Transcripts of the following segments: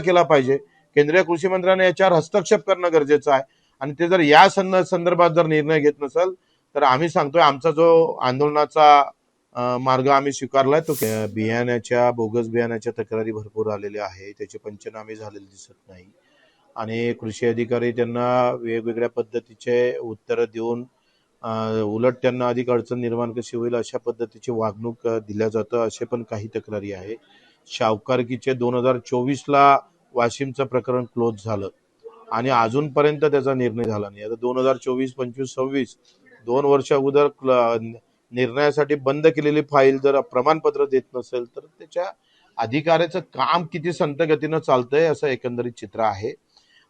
केला पाहिजे। केंद्रीय कृषी मंत्र्यांनी याच्यावर हस्तक्षेप करणं गरजेचं आहे आणि ते जर या संदर्भात जर निर्णय घेत नसेल तर आम्ही सांगतोय आमचा जो आंदोलनाचा मार्ग आम्ही स्वीकारलाय तो बियाण्याच्या बोगस बियाण्याच्या तक्रारी भरपूर आलेल्या आहे, त्याचे पंचनामे झालेले दिसत नाही आणि कृषी अधिकारी त्यांना वेगवेगळ्या पद्धतीचे उत्तर देऊन उलट त्यांना अधिक अडचण निर्माण कशी होईल अशा पद्धतीची वागणूक दिल्या जातं असे पण काही तक्रारी आहे। शावकारकीचे 2024ला वाशिमचं प्रकरण क्लोज झालं आणि अजूनपर्यंत त्याचा निर्णय झाला नाही। आता 2024, 25, 26 2 वर्ष अगोदर निर्णयासाठी बंद केलेली फाईल जर प्रमाणपत्र देत नसेल तर त्याच्या अधिकाऱ्याचं काम किती संत गतीनं चालतंय असं एकंदरीत चित्र आहे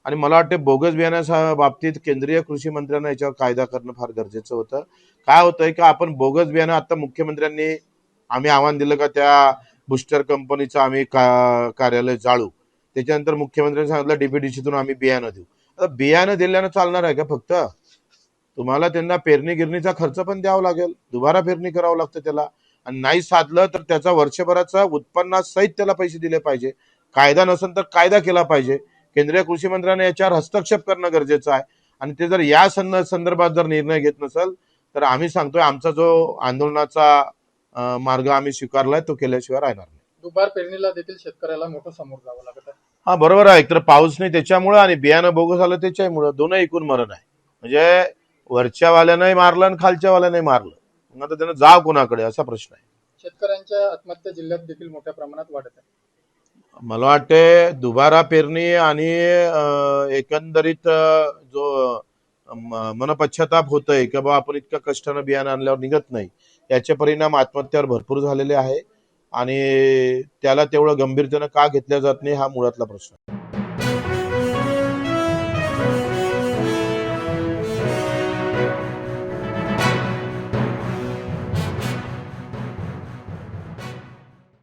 आणि मला वाटतं बोगस बियाण्याच्या बाबतीत केंद्रीय कृषी मंत्र्यांना याच्यावर कायदा करणं फार गरजेचं होतं। काय होतंय का आपण बोगस बियाणं आता मुख्यमंत्र्यांनी आम्ही आव्हान दिलं का त्या बुस्टर कंपनीचं आम्ही कार्यालय जाळू, त्याच्यानंतर मुख्यमंत्र्यांनी सांगितलं डीपीडीसीतून आम्ही बियाणं देऊ। आता बियाणं दिल्यानं चालणार आहे का? फक्त तुम्हाला त्यांना पेरणी गिरणीचा खर्च पण द्यावा लागेल, दुबारा पेरणी करावं लागतं त्याला आणि नाही साधलं तर त्याचा वर्षभराचा उत्पन्नासहित त्याला पैसे दिले पाहिजे। कायदा नसेल तर कायदा केला पाहिजे। केंद्रीय कृषी मंत्र्यांनी याच्यावर हस्तक्षेप करणं गरजेचं आहे आणि ते जर या संदर्भात जर निर्णय घेत नसेल तर आम्ही सांगतोय आमचा जो आंदोलनाचा मार्ग आम्ही स्वीकारलाय तो केल्याशिवाय राहणार नाही। दुबार पेरणीला देखील शेतकऱ्याला मोठं समोर जावं लागत आहे। हा बरोबर आहे, एकतर पाऊस नाही त्याच्यामुळं आणि बियाणं बोगस आलं त्याच्यामुळं दोन्ही एकूण मरण आहे। म्हणजे वरच्या वाल्यानंही मारलं आणि खालच्या वाल्यानंही मारलं, मग आता त्यानं जाव कोणाकडे असा प्रश्न आहे। शेतकऱ्यांच्या आत्महत्या जिल्ह्यात देखील मोठ्या प्रमाणात वाढत आहे। मला वाटते दुबारा पेरणी आणि एकंदरीत जो मनपश्चाताप होतोय की बाबा आपण इतक्या कष्टानं बियाणं आणल्यावर निघत नाही, याचे परिणाम आत्महत्यावर भरपूर झालेले आहे आणि त्याला तेवढं गंभीरतेनं का घेतल्या जात नाही हा मुळातला प्रश्न आहे।